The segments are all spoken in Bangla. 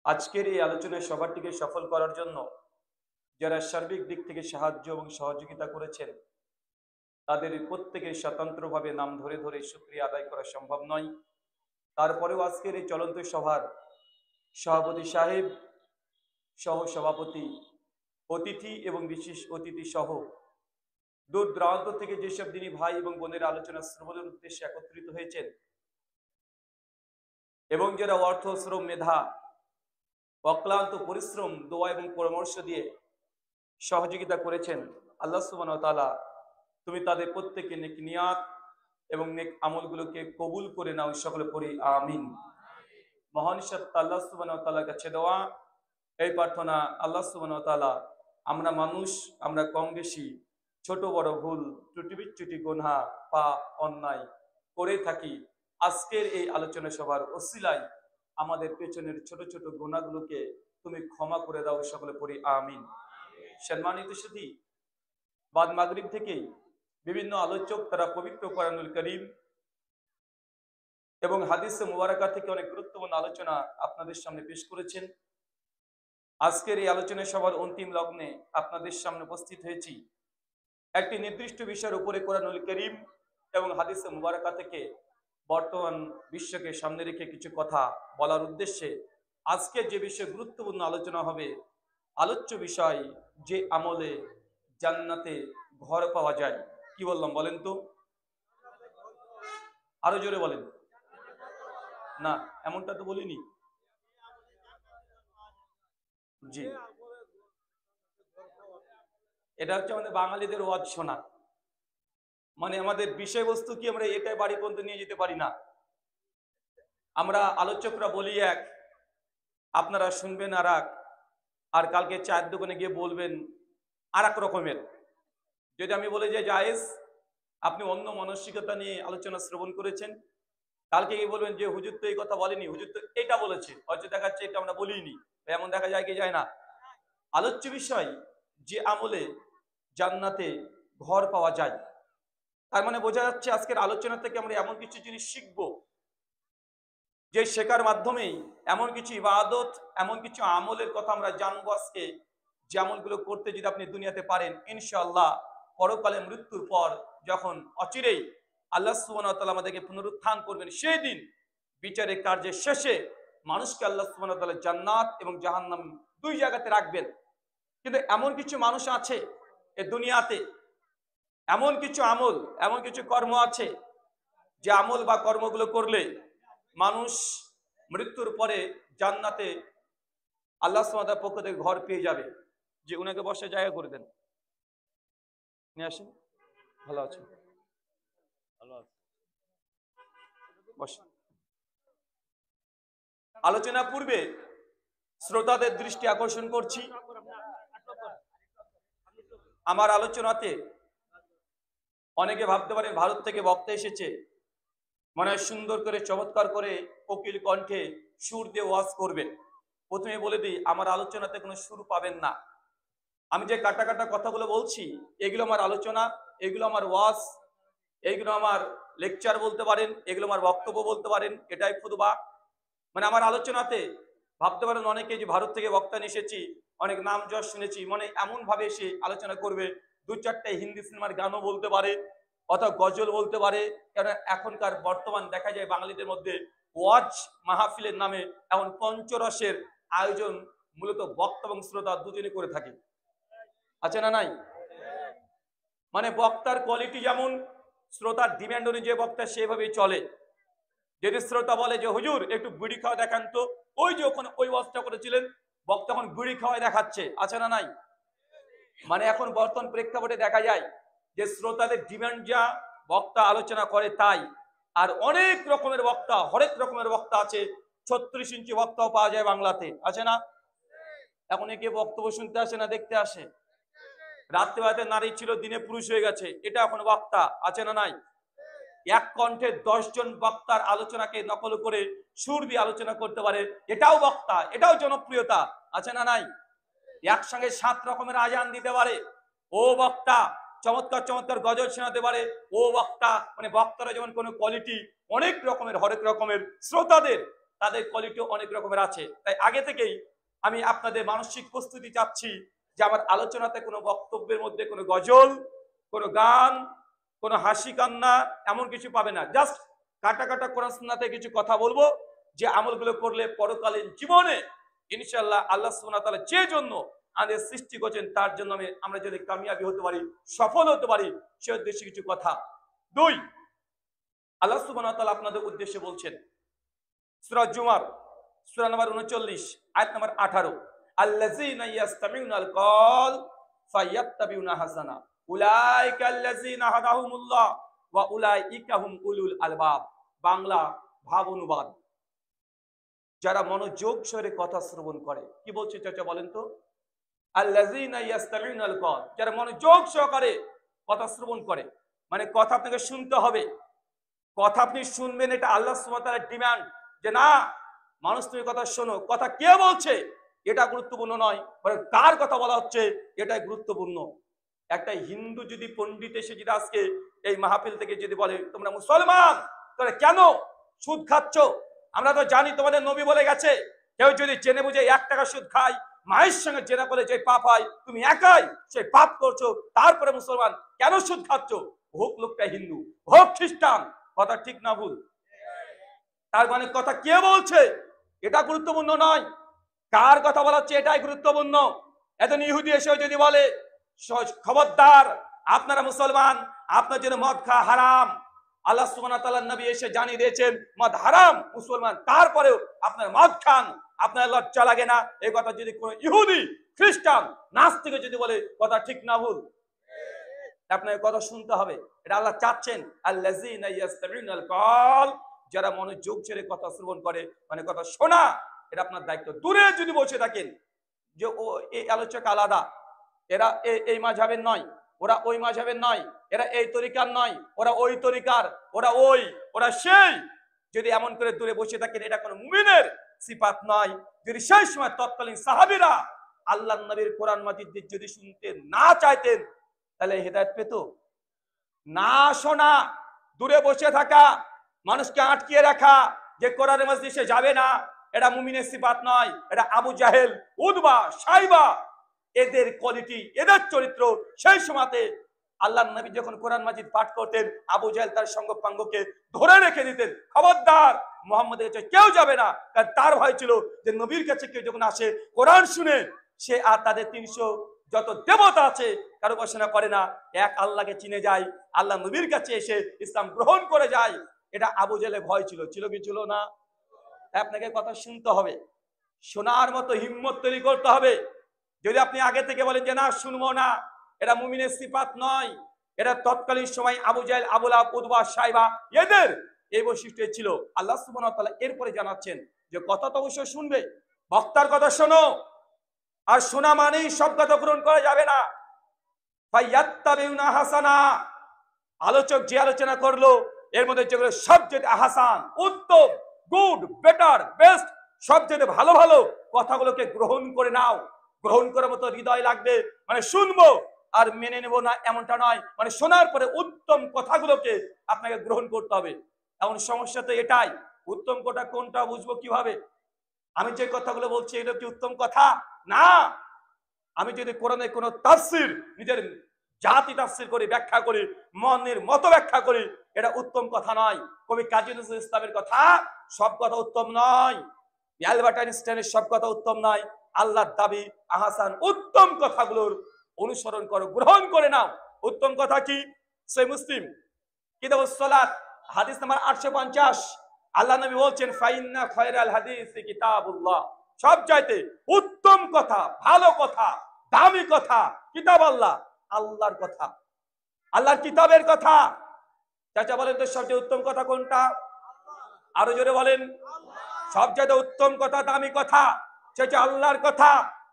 আজকের এই আলোচনায় সভাটিকে সফল করার জন্য যারা সার্বিক দিক থেকে সাহায্য এবং সহযোগিতা করেছেন তাদের প্রত্যেকের স্বতন্ত্রভাবে নাম ধরে ধরে শুকরিয়া আদায় করা সম্ভব নয়। তারপরেও আজকের এই চলন্ত সভার সভাপতি সাহেব, সহ সভাপতি, অতিথি এবং বিশেষ অতিথি সহ দূর দূরান্ত থেকে যেসব দিনী ভাই এবং বোনের আলোচনা শ্রবণের উদ্দেশ্যে একত্রিত হয়েছেন এবং যারা অর্থ, শ্রম, মেধা, অক্লান্ত পরিশ্রম, দোয়া এবং পরামর্শ দিয়ে সহযোগিতা করেছেন, আল্লাহ সুবহানাহু ওয়া তাআলা তুমি তাদের প্রত্যেকের নেক নিয়াত এবং নেক আমলগুলোকে কবুল করে নাও, সকলে পড়ি আমিন। মহান সত্তা আল্লাহ সুবহানাহু ওয়া তাআলার কাছে দোয়া, এই প্রার্থনা, আল্লাহ সুবহানাহু ওয়া তাআলা আমরা মানুষ, আমরা কম বেশি ছোট বড় ভুল ত্রুটি বিচ্যুতি গুনাহ পাপ অন্যায় করে থাকি, আজকের এই আলোচনা সভার ওসিলায় আমাদের পেছনের ছোট ছোট গুনাহগুলোকে তুমি ক্ষমা করে দাও, সকলে পড়ি আমিন। সম্মানিত সুধী, বাদ মাগরিব থেকেই বিভিন্ন আলোচক তারা পবিত্র কোরআনুল কারীম এবং হাদিসে মুবারাকা থেকে অনেক গুরুত্বপূর্ণ আলোচনা আপনাদের সামনে পেশ করেছেন। আজকের এই আলোচনা সভার অন্তিম লগ্নে আপনাদের সামনে উপস্থিত হয়েছি একটি নির্দিষ্ট বিষয়ের উপরে কোরআনুল কারীম এবং হাদিসে মুবারাকা থেকে বর্তমান বিশ্বকে সামনে রেখে কিছু কথা বলার উদ্দেশ্যে। আজকে যে বিষয়ে গুরুত্বপূর্ণ আলোচনা হবে, আলোচ্য বিষয় যে আমলে জান্নাতে ঘর পাওয়া যায়। কি বললাম বলেন তো? আরো জোরে বলেন। না, এমনটা তো বলিনি। জি, এটা হচ্ছে আমাদের বাঙালিদের ওয়াজ শোনা, মানে আমাদের বিষয়বস্তু কি আমরা এটাই বাড়ি পর্যন্ত নিয়ে যেতে পারি না। আমরা আলোচকরা বলি এক, আপনারা শুনবেন আর এক, আর কালকে চায়ের দোকানে গিয়ে বলবেন আর এক রকমের। যদি আমি বলে যে জায়েজ, আপনি অন্য মানসিকতা নিয়ে আলোচনা শ্রবণ করেছেন, কালকে গিয়ে বলবেন যে হুজুর তো এই কথা বলেনি, হুজুর তো এটা বলেছে, হয়তো দেখাচ্ছে এটা আমরা বলিনি। এমন দেখা যায় কি যায় না? আলোচ্য বিষয় যে আমলে জান্নাতে ঘর পাওয়া যায়, তার মানে বোঝা যাচ্ছে আজকের আলোচনা থেকে আমরা এমন কিছু জিনিস শিখবো যে শেখার মাধ্যমেই এমন কিছু ইবাদত, এমন কিছু আমলের কথা আমরা জানবো আজকে, যে আমলগুলো করতে যদি আপনি দুনিয়াতে পারেন, ইনশাআল্লাহ পরকালে মৃত্যুর পর যখন অচিরেই আল্লাহ সুবহানাহু ওয়া তাআলা আমাদেরকে পুনরুত্থান করবেন, সেই দিন বিচারের কার্যের শেষে মানুষকে আল্লাহ সুবহানাহু ওয়া তাআলা জান্নাত এবং জাহান্নাম দুই জায়গাতে রাখবেন। কিন্তু এমন কিছু মানুষ আছে এ দুনিয়াতে, এমন কিছু আমল, এমন কিছু কর্ম আছে যে আমল বা কর্মগুলো করলে মানুষ মৃত্যুর পরে জান্নাতে আল্লাহ সুবহানাহু ওয়া তাআলার পক্ষ থেকে ঘর পেয়ে যাবে। যে উনাকে বসে জায়গা করে দেন, নিয়ে আসেন। ভালো আছেন? ভালো আছে, বসেন। আলোচনা পূর্বে শ্রোতাদের দৃষ্টি আকর্ষণ করছি, আমার আলোচনাতে অনেকে ভাবতে পারেন ভারত থেকে বক্তা এসেছে, মনে হয় সুন্দর করে চমৎকার করে কোকিল কণ্ঠে সুর দিয়ে ওয়াজ করবে। প্রথমে বলে দিই, আমার আলোচনাতে কোনো সুর পাবেন না। আমি যে কাটা কাটা কথাগুলো বলছি, এগুলো আমার আলোচনা, এগুলো আমার ওয়াজ, এইগুলো আমার লেকচার বলতে পারেন, এগুলো আমার বক্তব্য বলতে পারেন, এটাই খুতবা। মানে আমার আলোচনাতে ভাবতে পারেন অনেকে যে ভারত থেকে বক্তা নিয়ে এসেছি, অনেক নাম যশ শুনেছি, মানে এমন ভাবে এসে আলোচনা করবে, দু চারটে হিন্দি সিনেমার গানও বলতে পারে অথবা গজল বলতে পারে। কারণ এখনকার বর্তমান দেখা যায় বাঙালিদের মধ্যে ওয়াজ মাহফিলের নামে এমন পঞ্চরসের আয়োজন মূলত বক্তা এবং শ্রোতা দুজনে করে থাকে, আছে না নাই? মানে বক্তার কোয়ালিটি যেমন, শ্রোতার ডিমান্ড অনুযায়ী বক্তা সেভাবেই চলে। যদি শ্রোতা বলে যে হুজুর একটু বিড়ি খাওয়া দেখান তো, ওই যে ওখানে ওই ওয়াজটা করেছিলেন বক্তা এখন বিড়ি খাওয়াই দেখাচ্ছে, আছে না নাই? মানে এখন বর্তমান প্রেক্ষাপটে দেখা যায় যে শ্রোতাদের ডিমান্ড যা, বক্তা আলোচনা করে তাই। আর অনেক রকমের বক্তা, হরেক রকমের বক্তা আছে, 36 ইঞ্চি বক্তাও পাওয়া যায় বাংলাতে, আছে না? এখন একে বক্তব্য শুনতে আসে না দেখতে আসে। রাত্রিবেলাতে নারী ছিল, দিনে পুরুষ হয়ে গেছে, এটা এখন বক্তা, আছে না নাই? এক কণ্ঠে 10 জন বক্তার আলোচনাকে নকল করে সুর দিয়ে আলোচনা করতে পারে, এটাও বক্তা, এটাও জনপ্রিয়তা, আছে না নাই? একসঙ্গে 7 রকমের আজান দিতে পারে, ও বক্তা। চমৎকার চমৎকার গজল শোনাতে পারে, ও বক্তা। মানে বক্তারা যেমন কোনো কোয়ালিটি, অনেক রকমের হরেক রকমের শ্রোতাদের তাদের কোয়ালিটি অনেক রকমের আছে। তাই আগে থেকেই আমি আপনাদের মানসিক প্রস্তুতি চাচ্ছি যে আমার আলোচনাতে কোনো বক্তব্যের মধ্যে কোনো গজল, কোনো গান, কোনো হাসি কান্না এমন কিছু পাবে না। জাস্ট কাটা কাটা কোরআন সুন্নাতে কিছু কথা বলবো, যে আমলগুলো করলে পরকালীন জীবনে ইনশাআল্লাহ আল্লাহ সুবহানাহু ওয়া তাআলা যে জন্য আমাদের সৃষ্টি করছেন তার জন্য আমরা যদি কামিয়াবি হতে পারি, সফল হতে পারি, সে উদ্দেশ্যে কিছু কথা। 2, আল্লাহ সুবহানাহু ওয়া তাআলা আপনাদের উদ্দেশ্যে বলছেন সূরা জুমার সূরা নম্বর 39 আয়াত নম্বর 18, আল্লাযীনা ইয়াস্তামিউনাল কওল ফায়াত্তাবিউনা হাসানা উলাইকা আল্লাযীনা হাদাহুমুল্লাহ ওয়া উলাইকা হুম উলুল আলবাব। বাংলা ভাব অনুবাদ, যারা মনোযোগ সহকারে কথা শ্রবণ করে। কি বলছে চাচা বলেন তো? আল্লাযীনা ইয়াস্তামিউনাল কওল, যারা মনোযোগ সহকারে কথা শ্রবণ করে, মানে কথা আপনাকে শুনতে হবে। কথা আপনি শুনবেন, এটা আল্লাহ সুবহানাহু ওয়া তাআলার ডিমান্ড যে না মানুষ তুমি কথা শোনো। কথা কে বলছে এটা গুরুত্বপূর্ণ নয়, বরং কার কথা বলা হচ্ছে এটাই গুরুত্বপূর্ণ। একটা হিন্দু যদি পণ্ডিত এসে যদি আজকে এই মাহফিল থেকে যদি বলে তোমরা মুসলমান, তাহলে কেন সুদ খাচ্ছ? আমরা তো জানি তোমাদের নবী বলে গেছে কেউ যদি জেনে বুঝে 1 টাকা সুদ খায়, মায়ের সঙ্গে জেনা করে যে পাপ হয়, তুমি একাই সেই পাপ করছো, তারপরে মুসলমান কেন সুদ খাচ্ছ? হোক লোকটা হিন্দু, হোক খ্রিস্টান, কথা ঠিক না ভুল? তার মানে কথা কে বলছে এটা গুরুত্বপূর্ণ নয়, কার কথা বলা হচ্ছে এটাই গুরুত্বপূর্ণ। এখন ইহুদি এসে যদি বলে খবরদার আপনারা মুসলমান, আপনার জন্য মদ খাওয়া হারাম, আল্লাহ সুবহানাহু ওয়া তাআলার নবী এসে জানিয়ে দিয়েছেন মদ হারাম, মুসলমান তারপরেও আপনারা মদ খান, আপনার লজ্জা লাগে না? এই কথা যদি কোনো ইহুদি, খ্রিস্টান, নাস্তিক যদি বলে, কথা ঠিক না ভুল? আপনাকে কথা শুনতে হবে। এটা আল্লাহ চাচ্ছেন আল্লাযীনা ইয়াস্তামিউনাল কওল, যারা মনোযোগ ছেড়ে কথা শ্রবণ করে, মানে কথা শোনা, এটা আপনার দায়িত্ব। দূরে যদি বসে থাকেন যে ও এই আলোচক আলাদা, এরা এই মাযহাবের নয়, ওরা ওই মাযহাবের নয়, এরা এই তরিকার নয়, ওরা ওই তরিকার, ওরা সেই, যদি এমন করে দূরে বসে থাকেন, এটা কোনো মুমিনের সিফাত নয়। যদি সেই সময় তৎকালীন সাহাবীরা আল্লাহর নবীর কোরআন মাজিদ যদি শুনতে না চাইতেন, তাহলে হেদায়েত পেত না? শোনা, দূরে বসে থাকা, মানুষকে আটকিয়ে রাখা যে কোরআনের মজলিসে যাবে না, এটা মুমিনের সিফাত নয়। এটা আবু জাহেল, উতবা, সাইবা, এদের কোয়ালিটি, এদের চরিত্র। সেই সময়তে আল্লাহর নবী যখন কোরআন মাজিদ পাঠ করতেন, আবু জাহেল তার সঙ্গপাঙ্গকে ধরে রেখে দিতেন, খবরদার মুহাম্মদের কাছে কেউ যাবে না। কারণ তার ভয় ছিল যে নবীর কাছে কেউ যখন আসে কোরআন শুনে, সে আর তাদের 300 যত দেবতা আছে কারো উপাসনা করে না, এক আল্লাহকে চিনে যায়, আল্লাহ নবীর কাছে এসে ইসলাম গ্রহণ করে যায়। এটা আবু জাহেলের ভয় ছিল কি ছিল না? আপনাকে কথা শুনতে হবে, শোনার মতো হিম্মত তৈরি করতে হবে। যদি আপনি আগে থেকে বলেন যে না শুনবো না, এটা মুমিনের সিফাত নয়। এটা তৎকালীন সময় আবু জাহেল, আবু লাহাব, উতবা, সাইবা, এদের এই বৈশিষ্ট্য ছিল। আল্লাহ সুবহানাহু ওয়া তাআলা এরপরে জানাচ্ছেন যে কথা তো অবশ্যই শুনবে, বক্তার কথা শোনো, আর শোনা মানেই সব কথা গ্রহণ করা যাবে না। ফায়াত্তাবিউনা হাসানা, আলোচক যে আলোচনা করলো এর মধ্যে যেগুলো সবচেয়ে আহসান, উত্তম, গুড, বেটার, বেস্ট, সবচেয়ে ভালো ভালো কথাগুলোকে গ্রহণ করে নাও। গ্রহণ করার মতো হৃদয় লাগবে, মানে শুনবো আর মেনে নেবো না এমনটা নয়, মানে শোনার পরে উত্তম কথাগুলোকে আপনাকে গ্রহণ করতে হবে। এমন সমস্যা তো এটাই, উত্তম কথা কোনটা বুঝবো কিভাবে? আমি যে কথাগুলো বলছি এগুলো কি উত্তম কথা? না। আমি যদি কোরআনের কোনো তাফসীর নিজের জাতি তাফসীর করি, ব্যাখ্যা করি, মনের মতো ব্যাখ্যা করি, এটা উত্তম কথা নয়। কবি কাজী নজরুল ইসলামের কথা সব কথা উত্তম নয়, অ্যালবার্ট আইনস্টাইনের সব কথা উত্তম নয়। আল্লাহর দাবি আহসান, উত্তম কথাগুলোর অনুসরণ করো, গ্রহণ করে নাও। উত্তম কথা কি? সহিহ মুসলিম কিতাবুস সালাত হাদিস নাম্বার 850, আল্লাহ নবী বলছেন ফাইন্না খায়রাল হাদিসি কিতাবুল্লাহ, সবচাইতে উত্তম কথা, ভালো কথা, দামি কথা কিতাব আল্লাহ, আল্লাহর কথা, আল্লাহর কিতাবের কথা। চাচা বলেন তো সবচেয়ে উত্তম কথা কোনটা? আরো জোরে বলেন। সবচেয়ে উত্তম কথা, দামি কথা সেটা আল্লাহর কথা।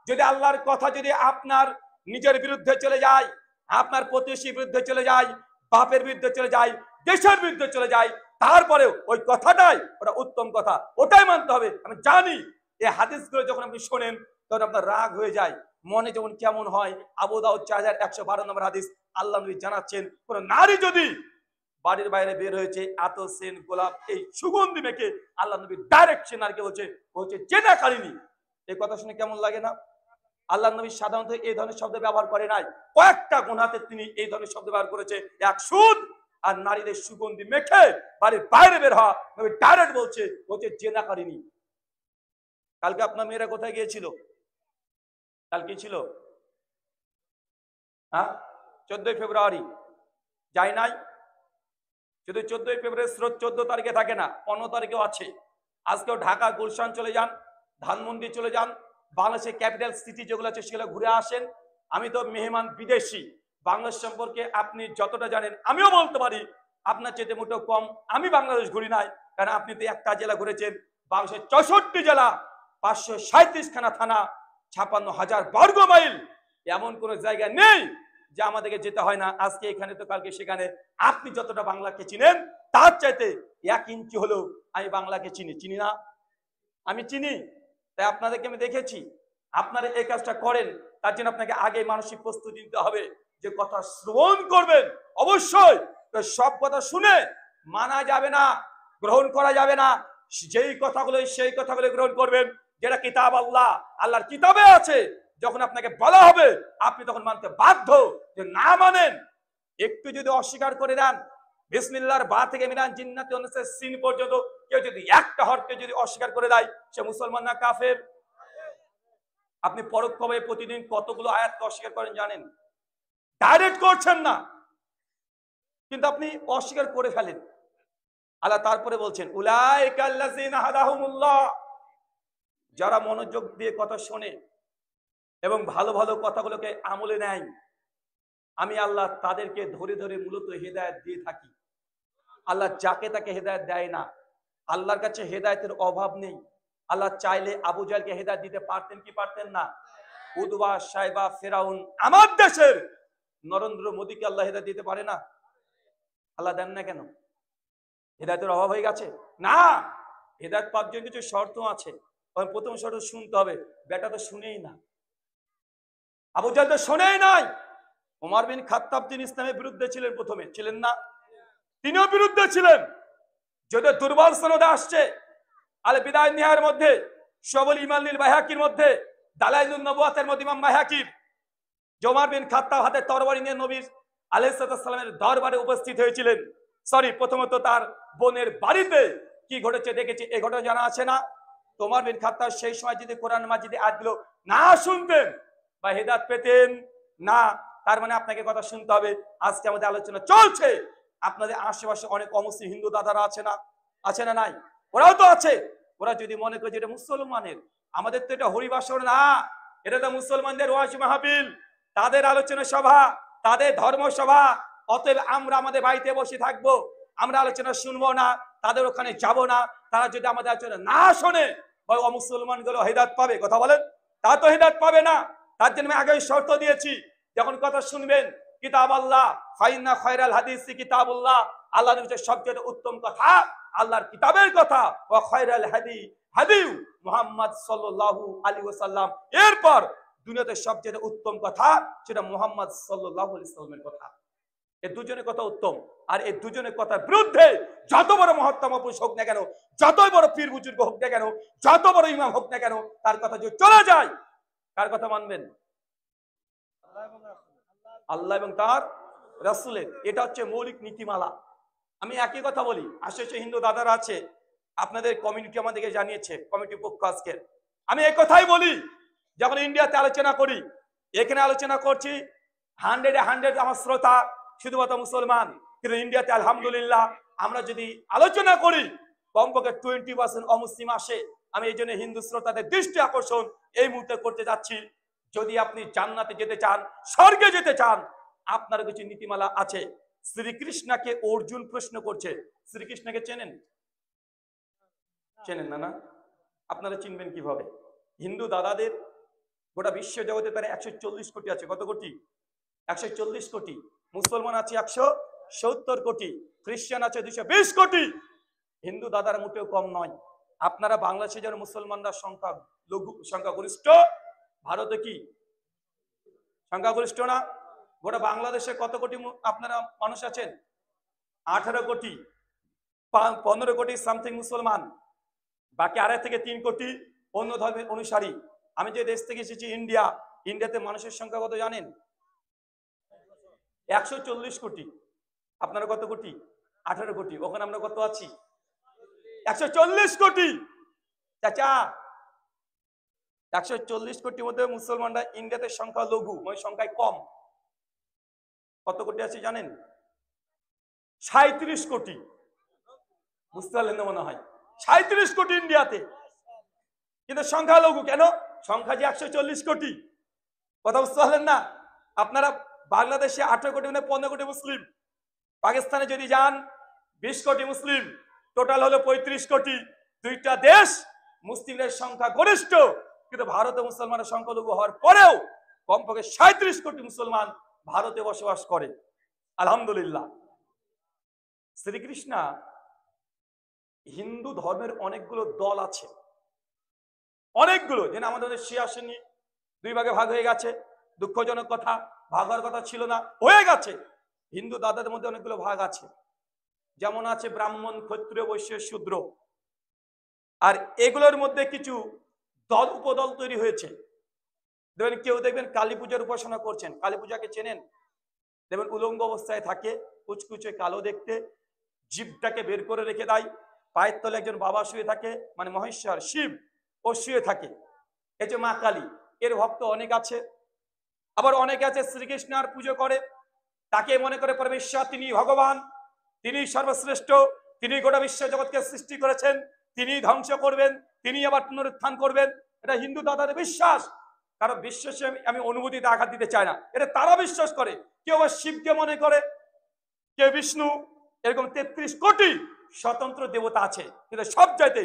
যদি আল্লাহর কথা যদি আপনার নিজের বিরুদ্ধে চলে যায়, আপনার প্রতিবেশীর বিরুদ্ধে চলে যায়, বাপের বিরুদ্ধে চলে যায়, দেশের বিরুদ্ধে চলে যায়, তারপরেও ওই কথাটাই ওটা উত্তম কথা, ওটাই মানতে হবে। আমি জানি এই হাদিসগুলো যখন আপনি শোনেন তখন আপনার রাগ হয়ে যায়, মনে যেমন কেমন হয়। আবু দাউদ 4112 নম্বর হাদিস, আল্লাহ নবী জানাচ্ছেন কোন নারী যদি বাড়ির বাইরে বের হয়েছে, এত সেন গোলাপ এই সুগন্ধি মেখে আল্লাহ নবী ডাইরেক্ট সেনারকে বলছে বলছে জেনা কারিনি। এই কথা শুনে কেমন লাগে না? আল্লাহ নবী সাধারণত এই ধরনের শব্দ ব্যবহার করে নাই, কয়েকটা গুনাতে তিনি এই ধরনের শব্দ ব্যবহার করেছে, এক সুদ আর নারীদের সুগন্ধি মেখে বাড়ির বাইরে বের হওয়া, নবী ডাইরেক্ট বলছে বলছে জেনা কারিনি। কালকে আপনার মেয়েরা কোথায় গিয়েছিল? কালকে ছিল হ্যাঁ 14 ফেব্রুয়ারি, যাই নাই? শুধু 14 ফেব্রুয়ারি স্রোত 14 তারিখে থাকে না, 15 তারিখেও আছে। আজকেও ঢাকা গুলশান চলে যান, ধানমন্ডি চলে যান, বাংলাদেশের ক্যাপিটাল সিটি যেগুলো আছে সেগুলো ঘুরে আসেন। আমি তো মেহমান বিদেশি, বাংলাদেশ সম্পর্কে আপনি যতটা জানেন আমিও বলতে পারি আপনার চেয়ে মোটেও কম আমি বাংলাদেশ ঘুরি নাই, কারণ আপনি তো একটা জেলা ঘুরেছেন, বাংলাদেশের 64 জেলা, 537 খানা থানা, 56,000 বর্গ মাইল, এমন কোন জায়গা নেই যে আমাদেরকে যেতে হয় না, আজকে এখানে তো কালকে সেখানে। আপনি যতটা বাংলাকে চিনেন তার চাইতে 1 ইঞ্চি হলেও আমি বাংলাকে চিনি না? আমি চিনি, তাই আপনাদেরকে আমি দেখেছি। আপনারা এই কাজটা করেন, তার জন্য আপনাকে আগে মানসিক প্রস্তুতি নিতে হবে যে কথা শ্রবণ করবেন অবশ্যই, সব কথা শুনে মানা যাবে না, গ্রহণ করা যাবে না। যেই কথাগুলো সেই কথাগুলো গ্রহণ করবেন যেটা কিতাব আল্লাহর কিতাবে আছে। যখন আপনাকে বলা হবে আপনি তখন মানতে বাধ্য, যে না মানেন একটু যদি অস্বীকার করে দেন, বিসমিল্লাহর বা থেকে মিনান জিন্নাতি ওয়ান সিন পর্যন্ত কেউ যদি একটা হরফকে যদি অস্বীকার করে দেয় সে মুসলমান না কাফের? আপনি পরোক্ষভাবে প্রতিদিন কতগুলো আয়াতকে অস্বীকার করেন জানেন? ডাইরেক্ট করছেন না, কিন্তু আপনি অস্বীকার করে ফেলেন। আল্লাহ তারপরে বলছেন উলাইকা আল্লাযিনা হাদাহুমুল্লাহ, যারা মনোযোগ দিয়ে কথা শোনে এবং ভালো ভালো কথাগুলোকে আমলে নেয়, আমি আল্লাহ তাদেরকে ধরে ধরে মূলত হেদায়েত দিয়ে থাকি। আল্লাহ যাকে তাকে হেদায়েত দেয় না, আল্লাহর কাছে হেদায়েতের অভাব নেই। আল্লাহ চাইলে আবু জাহলকে হেদায়েত দিতে পারতেন কি পারতেন না? উদবা, সাইবা, ফেরাউন, আমার দেশের নরেন্দ্র মোদীকে আল্লাহ হেদায়েত দিতে পারে না? আল্লাহ দেন না কেন? হেদায়েতের অভাব হয়ে গেছে? না, হেদায়েত পাওয়ার জন্য কিছু শর্ত আছে। প্রথম শর্ত শুনতে হবে, বেটা তো শুনেই না, আবু জাহল তো শুনেই নাই। ওমর বিন খাত্তাব যিনি ইসলামের বিরুদ্ধে ছিলেন, প্রথমে ছিলেন না? তিনিও বিরুদ্ধে ছিলেন। যদি দুর্বল সনদে আসছে আল বিদায় নিহায়ের মধ্যে, সবল ইমান লিল বাইহাকির মধ্যে, দালাইলুন নবুয়াতের মধ্যে ইমাম বাইহাকির, ওমর বিন খাত্তাব হাতে তরবারি নিয়ে নবী আলাইহিস সালামের দরবারে উপস্থিত হয়েছিলেন। প্রথমত তার বোনের বাড়িতে কি ঘটেছে দেখেছি, এই ঘটনা জানা আছে না? ওমর বিন খাত্তাব সেই সময় যদি কোরআন মাজিদে আয়াতগুলো না শুনতেন বা হেদায়েত পেতেন না। তার মানে আপনাকে কথা শুনতে হবে। আজকে আমাদের আলোচনা চলছে, আপনাদের আশেপাশে অনেক অমুসলিম হিন্দু দাদারা আছে না? আছে না নাই? ওরাও তো আছে। ওরা যদি মনে করে যেটা মুসলমানের, আমাদের তো এটা হরিবাসর না, এটা তো মুসলমানদের ওয়াজ মাহফিল, তাদের আলোচনা সভা, তাদের ধর্ম সভা। অতএব আমরা আমাদের বাড়িতে বসে থাকবো, আমরা আলোচনা শুনবো না, তাদের ওখানে যাব না। তারা যদি আমাদের আলোচনা না শোনে, অমুসলমান গুলো হেদায়েত পাবে? কথা বলেন, তা তো হেদায়েত পাবে না। তার জন্য আমি আগে শর্ত দিয়েছি, যখন কথা শুনবেন কিতাব আল্লাহ, ফাইন্না খায়রাল হাদিসি কিতাবুল্লাহ, আল্লাহর নবীর সবচেয়ে উত্তম কথা আল্লাহর কিতাবের কথা, ওয়া খায়রাল হাদি হাদিউ মুহাম্মদ সাল্লাল্লাহু আলাইহি ওয়াসাল্লাম, এরপর দুনিয়াতে সবচেয়ে উত্তম কথা সেটা মুহাম্মদ সাল্লাল্লাহু আলাইহি ওয়াসাল্লামের কথা। এই দুজনের কথা উত্তম। আর এই দুজনের কথার বিরুদ্ধে যত বড় মহত্তম পুরুষ হোক না কেন, যতই বড় পীর বুজুর্গ হোক না কেন, যত বড় ইমাম হোক না কেন, তার কথা যদি চলে যায়, কার কথা মানবেন? আল্লাহ এবং তার রাসূলের। এটা হচ্ছে মৌলিক নীতিমালা। আমি একই কথা বলি, আশেপাশে হিন্দু দাদারা আছে, আপনাদের কমিউনিটি আমাদেরকে জানিয়েছে, কমিটি পক্ষ আজকের, আমি এই কথাই বলি, যখন ইন্ডিয়াতে আলোচনা করি, এখানে আলোচনা করছি 100 আমার শ্রোতা শুধুমাত্র মুসলমান, কিন্তু ইন্ডিয়াতে আলহামদুলিল্লাহ আমরা যদি আলোচনা করি কমপক্ষে 20% অমুসলিম আসে। আমি এই জন্য হিন্দু শ্রোতাদের দৃষ্টি আকর্ষণ এই মুহূর্তে করতে যাচ্ছি, যদি আপনি জান্নাতে যেতে চান, স্বর্গে যেতে চান, আপনার কিছু নীতিমালা আছে। শ্রীকৃষ্ণকে অর্জুন প্রশ্ন করছে, শ্রীকৃষ্ণকে চেনেন? চেনেন না? না, আপনারা চিনবেন কিভাবে? হিন্দু দাদাদের গোটা বিশ্ব জগতে তারা 140 কোটি আছে। কত কোটি? 140 কোটি। মুসলমান আছে 170 কোটি, খ্রিস্টান আছে 220 কোটি। হিন্দু দাদারা মোটেও কম নয়। আপনারা বাংলাদেশে যারা মুসলমানরা সংখ্যাগরিষ্ঠ, ভারতে কি সংখ্যাগরিষ্ঠ না? গোটা বাংলাদেশে কত কোটি আপনারা মানুষ আছেন? 18 কোটি 15 কোটি সামথিং মুসলমান, বাকি 2.5 থেকে 3 কোটি অন্য ধর্মের অনুসারী। আমি যে দেশ থেকে এসেছি ইন্ডিয়া, ইন্ডিয়াতে মানুষের সংখ্যা কত জানেন? 140 কোটি। আপনারা কত কোটি? 18 কোটি। ওখানে আমরা কত আছি? 140 কোটি। চাচা 140 কোটির মধ্যে মুসলমানরা ইন্ডিয়াতে সংখ্যা লঘু, মানে সংখ্যায় কম। কত কোটি আছে জানেন? 37 কোটি। বুঝতে পারলেন না মনে হয়? 37 কোটি ইন্ডিয়াতে, কিন্তু সংখ্যা লঘু কেন? সংখ্যা যে 140 কোটি। কথা বুঝতে পারলেন না? আপনারা বাংলাদেশে 18 কোটি মানে 15 কোটি মুসলিম, পাকিস্তানে যদি যান 20 কোটি মুসলিম, টোটাল হলো 35 কোটি। দুইটা দেশ মুসলিমদের সংখ্যা গরিষ্ঠ, কিন্তু ভারতে মুসলমানের সংখ্যালঘু হওয়ার পরেও কমপক্ষে 37 কোটি মুসলমান ভারতে বসবাস করে। আলহামদুলিল্লাহ। শ্রীকৃষ্ণ, হিন্দু ধর্মের অনেকগুলো দল আছে, অনেকগুলো, যেন আমাদের শিয়া সুন্নি 2 ভাগে ভাগ হয়ে গেছে। দুঃখজনক কথা, ভাগ হওয়ার কথা ছিল না, হয়ে গেছে। হিন্দু দাদাদের মধ্যে অনেকগুলো ভাগ আছে, যেমন আছে ব্রাহ্মণ, ক্ষত্রিয়, বৈশ্য, শূদ্র। আর এগুলোর মধ্যে কিছু দল উপদল তৈরি হয়েছে। দেখবেন কেউ দেখবেন কালী পূজার উপাসনা করছেন, কালী পূজাকে চেনেন? দেখবেন উলঙ্গ অবস্থায় থাকে, কুচকুচে কালো দেখতে, জিভটাকে বের করে রেখে দেয়, পায়ের তলে একজন বাবা শুয়ে থাকে, মানে মহেশ্বর শিব ও শুয়ে থাকে। এই যে মা কালী, এর ভক্ত অনেক আছে। আবার অনেকে আছে শ্রীকৃষ্ণের পুজো করে, তাকে মনে করে পরমেশ্বর, তিনি ভগবান, তিনি সর্বশ্রেষ্ঠ, তিনি গোটা বিশ্ব জগৎকে সৃষ্টি করেছেন, তিনি ধ্বংস করবেন, তিনি আবার পুনরুত্থান করবেন। এটা হিন্দু দাদাদের বিশ্বাস। কারণ বিশ্বাসে আমি অনুভূতিতে আঘাত দিতে চাই না, এটা তারা বিশ্বাস করে। কেউ আবার শিবকে মনে করে, কেউ বিষ্ণু, এরকম 33 কোটি স্বতন্ত্র দেবতা আছে। কিন্তু সবচাইতে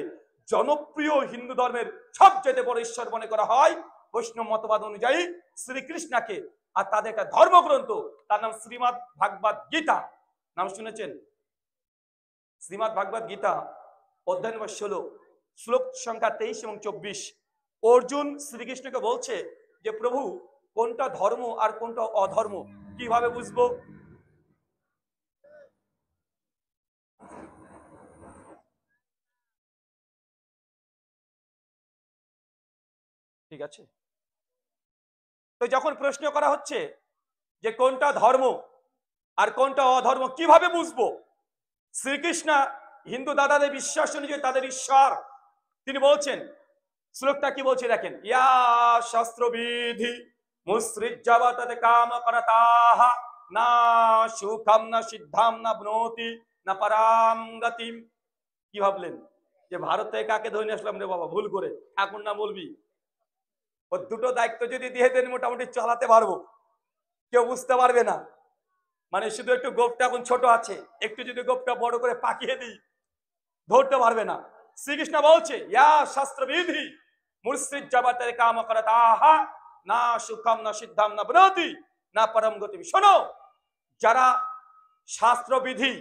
জনপ্রিয় হিন্দু ধর্মের সবচাইতে বড় ঈশ্বর মনে করা হয় বৈষ্ণব মতবাদ অনুযায়ী শ্রীকৃষ্ণকে। আর তাদের একটা ধর্মগ্রন্থ, তার নাম শ্রীমদ ভাগবত গীতা। নাম শুনেছেন? শ্রীমদ ভাগবত গীতা, অধ্যায় নম্বর 16, শ্লোক সংখ্যা 23 এবং 24। অর্জুন শ্রীকৃষ্ণকে বলছে যে প্রভু, কোনটা ধর্ম আর কোনটা অধর্ম কিভাবে বুঝবো? ঠিক আছে, তো যখন প্রশ্ন করা হচ্ছে যে কোনটা ধর্ম আর কোনটা অধর্ম কিভাবে বুঝবো, শ্রীকৃষ্ণ হিন্দু দাদাদের বিশ্বাস অনুযায়ী তাদের ঈশ্বর, তিনি বলছেন, শ্লোকটা কি বলছে দেখেন, ইয়া শাস্ত্রবিধি মুসৃজ্জাবত কাম করতাহ না সুখম না সিদ্ধাম না ব্নোতি না পরাম গতিম। কি ভাবলেন যে ভারত থেকে কাকে ধরে নিয়ে আসলাম রে বাবা, ভুল করে? ঠাকুর না বলবি? ও দুটো দায়িত্ব যদি দিয়ে দেন মোটামুটি চালাতে পারবো, কেউ বুঝতে পারবে না। মানে শুধু একটু গোপটা এখন ছোট আছে, একটু যদি গোপটা বড় করে পাকিয়ে দিই ধরতে পারবে না। শ্রীকৃষ্ণ বলছে ইয়া শাস্ত্রবিধি মুসৃজ্জাবত কাম করতাহ না সুখম না সিদ্ধাম না ব্নোতি না পরম গতিম। শোনো, যারা শাস্ত্রবিধি,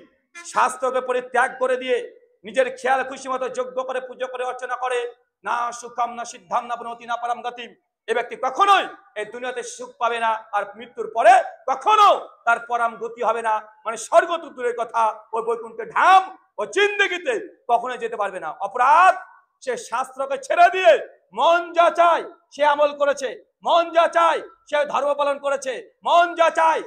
শাস্ত্রকে পরিত্যাগ করে দিয়ে নিজের খেয়াল খুশি মতো যোগ্য করে পুজো করে অর্চনা করে, না সুখম না সিদ্ধাম না ব্নোতি না পরম গতিম, এ ব্যক্তি কখনোই এই দুনিয়াতে সুখ পাবে না, আর মৃত্যুর পরে কখনো তার পরম গতি হবে না। মানে স্বর্গ তো দূরের কথা, ওই বৈকুণ্ঠের ধাম ও জিন্দগিতে কখনোই যেতে পারবে না। অপরাধ, সে শাস্ত্রকে ছেড়ে দিয়ে মন যা চায় সে আমল করেছে, মন যা চায় সে ধর্ম পালন করেছে, মন যা চায়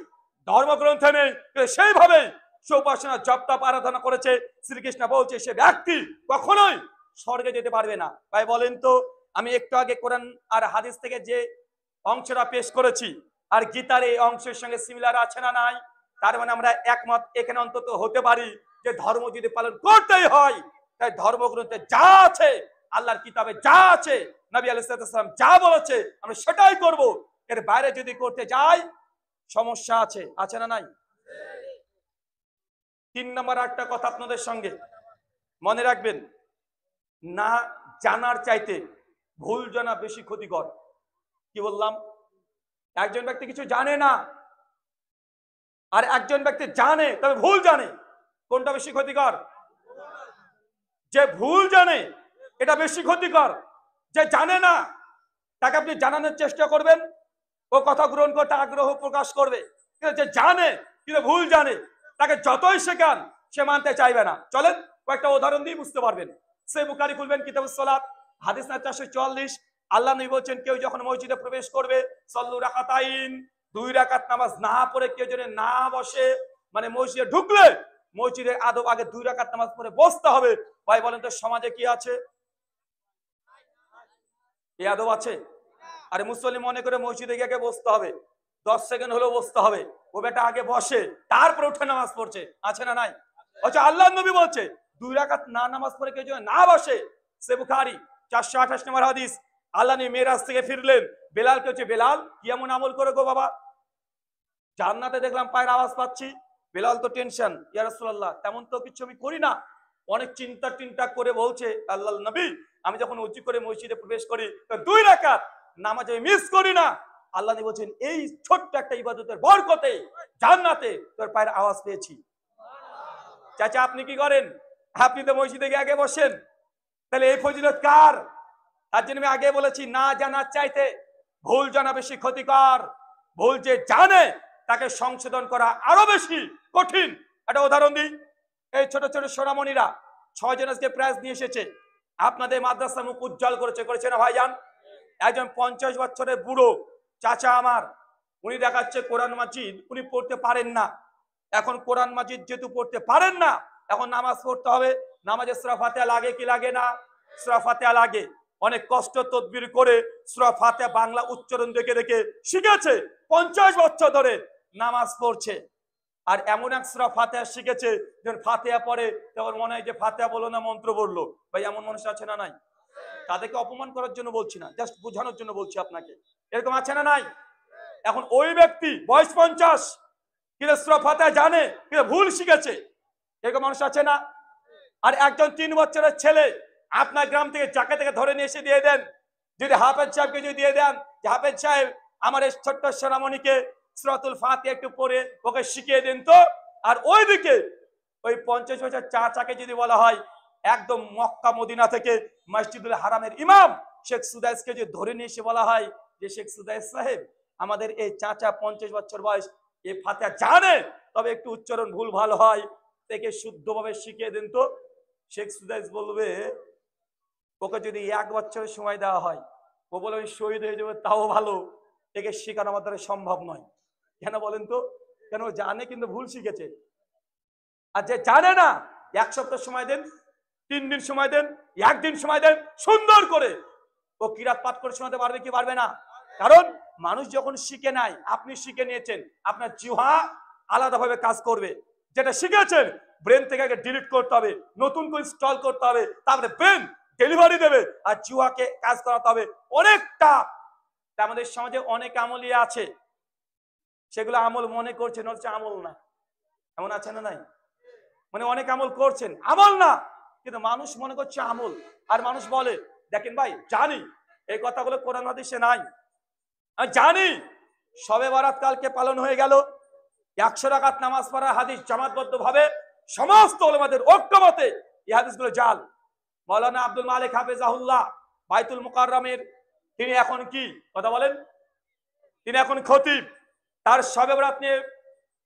ধর্মগ্রন্থে নেই সেইভাবেই সে উপাসনা জপ তপ আরাধনা করেছে। শ্রীকৃষ্ণ বলছে সে ব্যক্তি কখনোই স্বর্গে যেতে পারবে না। ভাই বলেন তো, আমি একটু আগে কোরআন আর হাদিস থেকে যে অংশটা পেশ করেছি আর গীতার এই অংশের সঙ্গে সিমিলার আছে না নাই? তার মানে আমরা একমত এখানে অন্তত হতে পারি যে ধর্ম যদি পালন করতেই হয়, তাই ধর্মগ্রন্থে যা আছে, আল্লাহর কিতাবে যা আছে, নবী আলাইহিস সালাম যা বলেছে আমরা সেটাই করব। এর বাইরে যদি করতে যাই সমস্যা আছে, আছে না নাই? 3 নম্বর একটা কথা আপনাদের সঙ্গে মনে রাখবেন, না জানার চাইতে ভুল জানা বেশি ক্ষতিকর। কি বললাম? একজন ব্যক্তি কিছু জানে না আর একজন ব্যক্তি জানে তবে ভুল জানে, কোনটা বেশি ক্ষতিকর? যে ভুল জানে এটা বেশি ক্ষতিকর। যে জানে না তাকে আপনি জানানোর চেষ্টা করবেন, ও কথা গ্রহণ করতে আগ্রহ প্রকাশ করবে। কিন্তু যে জানে কিন্তু ভুল জানে, তাকে যতই শেখান সে মানতে চাইবে না। চলেন কয়েকটা উদাহরণ দিয়ে বুঝতে পারবেন। সে বুখারী খুলবেন, কিতাবুস সালাত, হাদিস নাম্বার 444। আল্লাহ নবী বলছেন, কেউ যখন মসজিদে প্রবেশ করবে, সল্লু রাকাতাইন, 2 রাকাত নামাজ না পড়ে কেউ যদি না বসে, মানে মসজিদে ঢুকলে মসজিদের আদব আগে 2 রাকাত নামাজ পড়ে বসতে হবে। ভাই বলেন তো সমাজে কি আছে? এই আদব আছে? আরে মুসলিম মনে করে মসজিদে গিয়ে বসতে হবে, 10 সেকেন্ড হলেও বসতে হবে। ও বেটা আগে বসে তারপর উঠে নামাজ পড়ছে, আছে না নাই? আচ্ছা আল্লাহ নবী বলছে 2 রাকাত না নামাজ পড়ে কেউ যদি না বসে, সে বুখারী 428 নম্বর হাদিস। আল্লাহ নবী মেরাজ থেকে ফিরলেন, বেলালকে হচ্ছে, বেলাল কি এমন আমল করে গো বাবা, জান্নাতে দেখলাম পায়ের আওয়াজ পাচ্ছি। বেলাল তো টেনশন, ইয়া রাসূলুল্লাহ তেমন তো কিছু আমি করি না। অনেক চিন্তা করে বলছে, আল্লাহর নবী আমি যখন উজু করে মসজিদে প্রবেশ করি 2 রাকাত নামাজ আমি মিস করি না। আল্লাহ নবী বলছেন, এই ছোট্ট একটা ইবাদতের বরকতে জান্নাতে তোর পায়ের আওয়াজ পেয়েছি। চাচা আপনি কি করেন? আপনি তো মসজিদে গিয়ে আগে বসেন, তাহলে এই ফজিলত কার? তার জন্য আমি আগে বলেছি, না জানার চাইতে ভুল জানা বেশি ক্ষতিকর। ভুল যে জানে তাকে সংশোধন করা আরো বেশি কঠিন। একটা উদাহরণ দিই, এই ছোট ছোট সোনামণিরা 6 জন আজকে প্রাইজ নিয়ে এসেছে, আপনাদের মাদ্রাসা মুখ উজ্জ্বল করেছে না ভাইজান? একজন 50 বছরের বুড়ো চাচা আমার, উনি দেখাচ্ছে কোরআন মাজিদ উনি পড়তে পারেন না। এখন কোরআন মাজিদ যেহেতু পড়তে পারেন না, এখন নামাজ পড়তে হবে। নামাজে সূরা ফাতিহা লাগে কি লাগে না? সূরা ফাতিহা লাগে। অনেক কষ্ট তদবির করে সূরা ফাতিহা বাংলা উচ্চারণ দেখে দেখে শিখেছে, 50 বছর ধরে নামাজ পড়ছে। আর এমন এক সূরা ফাতিহা শিখেছে, যখন ফাতিহা পড়ে তখন মনে হয় যে ফাতিহা বললো না মন্ত্র বললো। ভাই এমন মানুষ আছে না নাই? তাদেরকে অপমান করার জন্য বলছি না, জাস্ট বোঝানোর জন্য বলছি আপনাকে, এরকম আছে না নাই? এখন ওই ব্যক্তি বয়স 50, কিন্তু সূরা ফাতিহা জানে কিন্তু ভুল শিখেছে, এরকম মানুষ আছে না? আর একজন 3 বছরের ছেলে আপনার গ্রাম থেকে যাকে থেকে ধরে নিয়ে এসে দিয়ে দেন, যদি হাফেজ সাহেবকে যদি দিয়ে দেন যে হাফেজ সাহেব আমার এই ছোট্ট সোনামণিকে সূরাতুল ফাতিহা একটু পড়ে ওকে শিখিয়ে দেন তো। আর ওইদিকে ওই 50 বছর চাচাকে যদি বলা হয় একদম মক্কা মদিনা থেকে মসজিদুল হারামের ইমাম শেখ সুদাইসকে যদি ধরে নিয়ে এসে বলা হয় যে শেখ সুদাইস সাহেব আমাদের এই চাচা 50 বছর বয়স, এই ফাতিহা জানে তবে একটু উচ্চারণ ভুল ভালো হয়, তাকে শুদ্ধভাবে শিখিয়ে দেন তো। শেখ সুদাইস বলবে, ওকে যদি 1 বছরের সময় দেওয়া হয়, ও বলে আমি শহীদ হয়ে যাবে তাও ভালো, একে শেখানো আমার দ্বারা সম্ভব নয়। কেন বলেন তো? কেন জানে কিন্তু ভুল শিখেছে। আর যে জানে না, 1 সপ্তাহ সময় দেন, 3 দিন সময় দেন, 1 দিন সময় দেন, সুন্দর করে ও কিরাত পাঠ করে শোনাতে পারবে কি পারবে না? কারণ মানুষ যখন শিখে নাই, আপনি শিখে নিয়েছেন, আপনার জিহ্বা আলাদাভাবে কাজ করবে। যেটা শিখেছেন ব্রেন থেকে আগে ডিলিট করতে হবে, নতুন করে ইনস্টল করতে হবে, তারপরে ব্রেন ডেলিভারি দেবে আর জিহ্বাকে কাজ করাতে হবে অনেকটা। আমাদের সমাজে অনেক আমলি আছে, সেগুলো আমল মনে করছেন হচ্ছে আমল না, এমন আছে না নাই? মানে অনেক আমল করছেন আমল না, কিন্তু মানুষ মনে করছে আমল। আর মানুষ বলে, দেখেন ভাই জানি এই কথাগুলো কোরআন হাদিসে নাই, আমি জানি শবে বরাত কালকে পালন হয়ে গেল, 100 রাকাত নামাজ পড়ার হাদিস জামাতবদ্ধ ভাবে সমস্ত উলামাদের ঐক্যমতে এই হাদিসগুলো জাল। মাওলানা আব্দুল মালিক হাফেজাহুল্লাহ বাইতুল মুকাররমের তিনি এখন কি কথা বলেন, তিনি এখন খতিব। তার শবে বরাত নিয়ে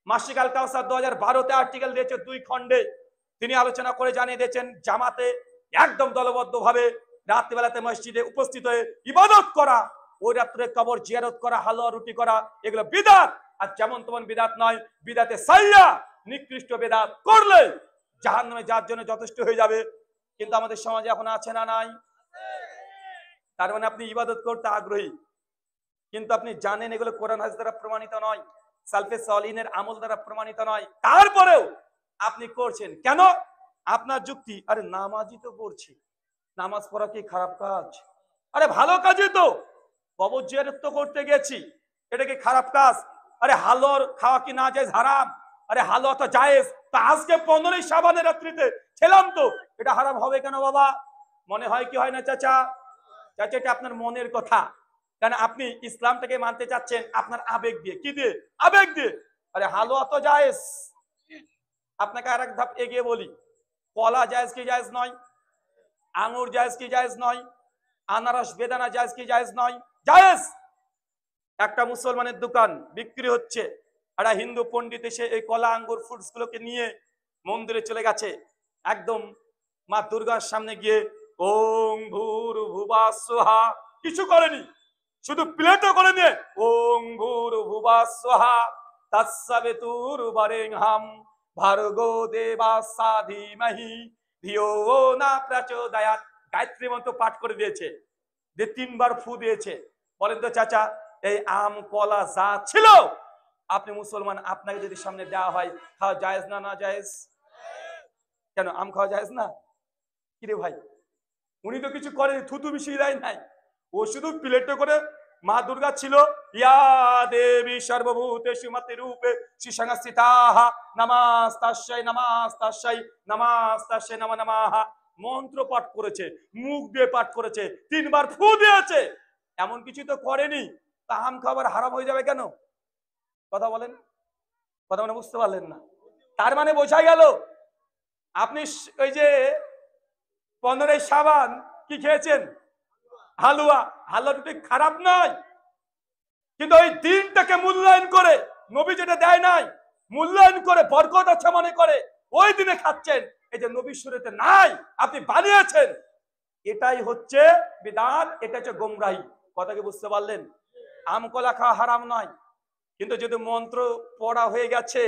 মাসিক আল কাউসার 2012-তে আর্টিকেল দিয়েছে 2 খণ্ডে। তিনি আলোচনা করে জানিয়ে দিয়েছেন জামাতে একদম দলবদ্ধভাবে রাত্রিবেলাতে মসজিদে উপস্থিত হয়ে ইবাদত করা, ওই রাত্রে কবর জিয়ারত করা, হালুয়া রুটি করা, এগুলো বিদআত। আর যেমন তেমন বিদআত নয়, বিদআতে সাইয়্যা, নিকৃষ্ট বিদআত করলে জাহান্নামে যাওয়ার জন্য যথেষ্ট হয়ে যাবে। কিন্তু আমাদের সমাজে এখন আছে না নাই? তার মানে আপনি ইবাদত করতে আগ্রহী, কিন্তু আপনি জানেন এগুলো কোরআন হাদিস দ্বারা প্রমাণিত নয়, সালফে সালিহিনের আমল দ্বারা প্রমাণিত নয়, তারপরেও আপনি করছেন কেন? আপনার যুক্তি, আরে নামাজই তো পড়ছি, নামাজ পড়া কি খারাপ কাজ? আরে ভালো কাজই তো, কবর জিয়ারত তো করতে গেছি, এটা কি খারাপ কাজ? আরে হালুয়া খাওয়া কি না জায়েজ হারাম? আরে হালুয়া তো জায়েজ, তা আজকে 15ই শাবানের রাত্রিতে খেলাম তো, এটা হারাম হবে কেন বাবা? মনে হয় কি হয় না চাচা? চাচা এটা আপনার মনের কথা, কারণ আপনি ইসলামটাকে মানতে চাচ্ছেন আপনার আবেগ দিয়ে। কি দিয়ে? আবেগ দিয়ে। আরে হালুয়া তো জায়েজ। আপনাকে আরেক ধাপ এগিয়ে বলি, কলা জায়েজ কি জায়েজ নয়? আঙ্গুর জায়েজ কি জায়েজ নয়? আনারস বেদানা জায়েজ কি জায়েজ নয়? জায়েজ। একটা মুসলমানের দোকান বিক্রি হচ্ছে, একটা হিন্দু পণ্ডিত এসে এই কলা আঙ্গুর ফ্রুটস গুলোকে নিয়ে মন্দিরে চলে গেছে, একদম মা দুর্গার সামনে গিয়ে ওং ভূর্ভুবঃ স্বাহা, কিছু করেনি, শুধু প্লেটও করে নিয়ে ওং ভূর্ভুবঃ স্বাহা তৎসবিতুর্বরেণ্যং ভার্গো দেবস্য ধীমহি ধিয়ো না প্রচোদয়াৎ, গায়ত্রী মন্ত্র পাঠ করে দিয়েছে, যে 3 বার ফু দিয়েছে। বলেন তো চাচা, এই আম কলা যা ছিল আপনি মুসলমান, আপনাকে যদি সামনে দেওয়া হয়, খাওয়া জায়েজ না? না জায়েজ? কেন আম খাওয়া জায়েজ না? কিরে ভাই, উনি তো কিছু করেনি, থুতু মিশিয়ে দেয় নাই, ও শুধু প্লেটে করে মা দুর্গা ছিল ইয়া দেবী সর্বভূতেষু মতিরূপে শ্রীসংস্থিতাঃ নমস্তাস্যৈ নমস্তাস্যৈ নমস্তাস্যৈ নমো নমঃ মন্ত্র পাঠ করেছে, মুখ দিয়ে পাঠ করেছে, 3 বার ফু দিয়েছে, এমন কিছু তো করেনি, তা আম খাবার হারাম হয়ে যাবে কেন? কথা বলেন, কথা মানে বুঝতে পারলেন না? তার মানে বোঝা গেল আপনি ওই যে 15 সাবান কি খেয়েছেন? হালুয়া। হালুয়াটা ঠিক খারাপ নয়, কিন্তু ওই দিনটাকে মূল্যায়ন করে, নবী যেটা দেয় নাই মূল্যায়ন করে, বরকত আছে মনে করে ওই দিনে খাচ্ছেন, এই যে নবীর শরীয়তে নাই, আপনি বানিয়েছেন, এটাই হচ্ছে বিদআত, এটা হচ্ছে গোমরাহি। কথা কি বুঝতে পারলেন? আম কলা খাওয়া হারাম নয়, কিন্তু যদি মন্ত্র পড়া হয়ে গেছে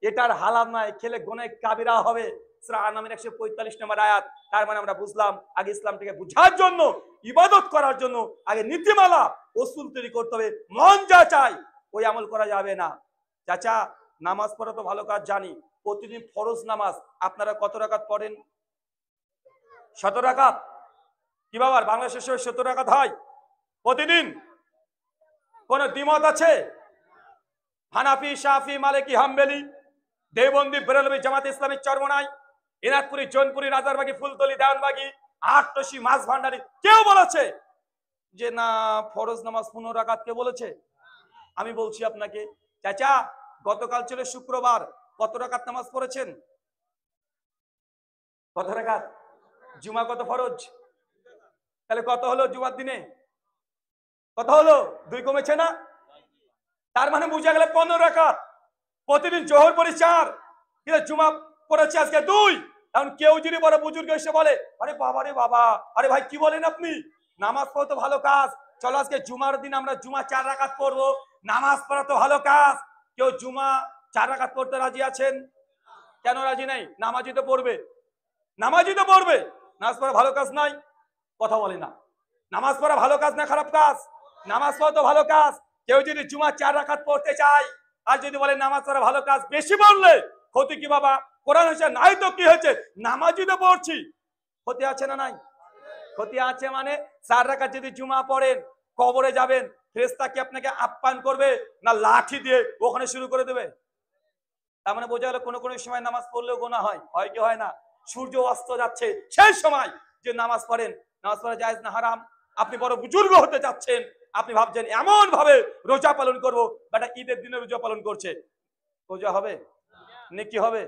এটার হালাল নয়, খেলে গুনাহ কাবিরা হবে। সূরা আন-নামের 145 নম্বর আয়াত। তার মানে আমরা বুঝলাম, আগে ইসলামটাকে বুঝার জন্য, ইবাদত করার জন্য আগে নীতিমালা উসুল তৈরি করতে হবে, মন যা চায় ওই আমল করা যাবে না। চাচা, নামাজ পড়া তো ভালো কাজ জানি, প্রতিদিন ফরজ নামাজ আপনারা কত রাকাত পড়েন? 17 রাকাত। কি বাবা, বাংলাদেশে 17 রাকাত হয় প্রতিদিন? কোন দ্বিমত আছে? হানাফি, শাফি, মালিকি, হাম্বলি, দেওবন্দি, বেরেলভি, জামাত ইসলামী, চরমনাই, এনাদপুরি, জৌনপুরি, রাজারবাগী, ফুলতলি, দেওয়ানবাগী, আটটসি, মাছ ভান্ডারি, কেউ বলেছে যে না ফরজ নামাজ 15 রাকাত? কে বলেছে? আমি বলছি আপনাকে, চাচা গতকাল ছিল শুক্রবার, কত রাকাত নামাজ পড়েছেন? কত রাকাত? জুমা কত ফরজ? তাহলে কত হলো জুমার দিনে? কত হলো? 2 কমেছে না? তার মানে বুঝা গেল 15 রাকাত। প্রতিদিন জোহর পড়ি 4, কিন্তু জুমা পড়েছে আজকে 2। এখন কেউ যদি বড় বুজুর্গ এসে বলে আরে বাবা রে বাবা, আরে ভাই কি বলেন আপনি, নামাজ পড়া তো ভালো কাজ, চলো আজকে জুমার দিন আমরা জুমা 4 রাকাত পড়বো, নামাজ পড়া তো ভালো কাজ, কেউ জুমা 4 রাকাত পড়তে রাজি আছেন? কেন রাজি নাই? নামাজই তো পড়বে, নামাজই তো পড়বে, নামাজ পড়া ভালো কাজ নাই? কথা বলে না। নামাজ পড়া ভালো কাজ না খারাপ কাজ? নামাজ পড়া তো ভালো কাজ। কেউ যদি জুমা 4 রাকাত পড়তে চায় আর যদি বলে নামাজ পড়া ভালো কাজ, বেশি বললে ক্ষতি কি বাবা? কোরআন হচ্ছে নাই তো কি হয়েছে, নামাজই তো পড়ছি, ক্ষতি আছে না নাই? ক্ষতি আছে। মানে 4 রাকাত যদি জুমা পড়েন, কবরে যাবেন, ফেরেশতা কি আপনাকে আপ্যায়ন করবে না লাঠি দিয়ে ওখানে শুরু করে দেবে? তার মানে বোঝা গেল কোন কোন সময় নামাজ পড়লেও গুনাহ হয়, হয় কি হয় না? সূর্য অস্ত যাচ্ছে সেই সময় যে নামাজ পড়েন, নামাজ পড়া জায়েজ না হারাম? আপনি বড় বুজুর্গ হতে যাচ্ছেন, আপনি ভাবছেন এমন ভাবে রোজা পালন করব, বেটা ঈদের দিনে রোজা পালন করছে, রোজা হবে? নেকি হবে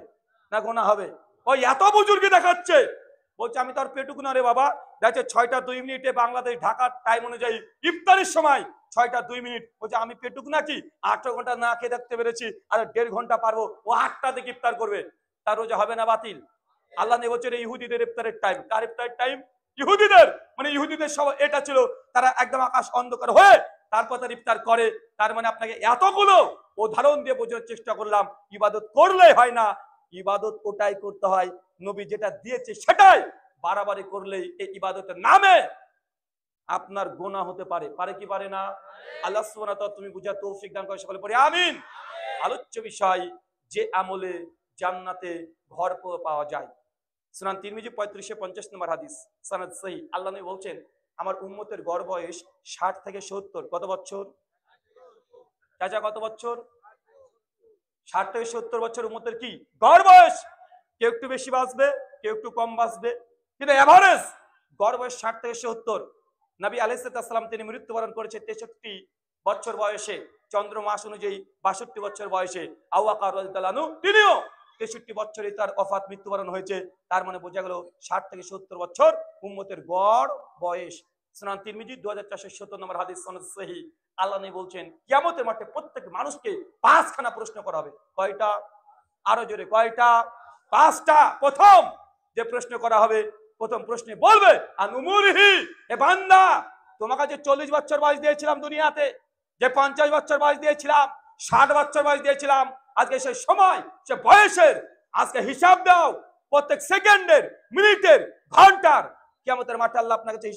না গুনাহ হবে? ওই এত বুজুর্গি দেখাচ্ছে, বলছে আমি তো আর পেটুক না রে বাবা, দেখছে 6টা 2 মিনিটে বাংলাদেশ ঢাকার টাইম অনুযায়ী ইফতারের সময় 6টা 2 মিনিট, বলছে আমি পেটুক নাকি 8 ঘন্টা না খেয়ে থাকতে পেরেছি, আর 1.5 ঘন্টা পারবো, ও 8টা থেকে ইফতার করবে, তার রোজা হবে না বাতিল? আল্লাহ নেই বলছে ইহুদিদের ইফতারের টাইম। কার ইফতারের টাইম? ইহুদিদের। মানে ইহুদিদের সব এটা ছিল, তারা একদম আকাশ অন্ধকার হয়ে তারপর তার ইফতার করে। তার মানে আপনাকে এতগুলো উদাহরণ দিয়ে বোঝানোর চেষ্টা করলাম, ইবাদত করলেই হয় না, ইবাদত ওটাই করতে হয় নবী যেটা দিয়েছে সেটাই, বাড়াবাড়ি করলেই এই ইবাদতের নামে আপনার গুনাহ হতে পারে। পারে কি পারে না? আল্লাহ সুবহানাহু ওয়া তাআলা তুমি বুঝার তৌফিক দান করে, সকলে পড়ি আমিন। আলোচ্য বিষয়, যে আমলে জান্নাতে ঘর পাওয়া যায়। সুনান তিরমিজি 3550 নম্বর হাদিস, সনদ সহিহ। আল্লাহ নবী বলছেন আমার উম্মতের গড় বয়স 60 থেকে 70। কত বছর চাচা? কত বছর? 60 থেকে 70 বছর উম্মতের কি গড় বয়স। কেউ একটু বেশি বাঁচবে, কেউ একটু কম বাঁচবে, কিন্তু এভারেজ গড় বয়স 60 থেকে 70। নবী আলাইহিস সালাম তিনি মৃত্যুবরণ করেছে 63 বছর বয়সে, চন্দ্র মাস অনুযায়ী 62 বছর বয়সে। আবু বকর রাদিয়াল্লাহু আনহু তিনিও 63 বছরে তার ওফাত, মৃত্যুবরণ হয়েছে। তার মানে বোঝা গেল 60 থেকে 70 বছর উম্মতের গড় বয়স। সুনান তিরমিজি 2470 নম্বর হাদিস, সনদ সহিহ। আল্লাহ নবী বলছেন কিয়ামতের মাঠে প্রত্যেক মানুষকে 5খানা প্রশ্ন করা হবে। কয়টা? আরো জোরে কয়টা? 5টা প্রথম যে প্রশ্ন করা হবে, প্রথম প্রশ্নে বলবে আনুমুরহি, এ বান্দা তোমাকে যে 40 বছর বয়স দিয়েছিলাম দুনিয়াতে, যে 50 বছর বয়স দিয়েছিলাম, 60 বছর বয়স দিয়েছিলাম, আজকে সেই সময় সে বয়সের আজকে হিসাব দাও, প্রত্যেক সেকেন্ডের, মিনিটের, ঘন্টার। কিয়ামতের মাঠে আল্লাহ আপনার কাছে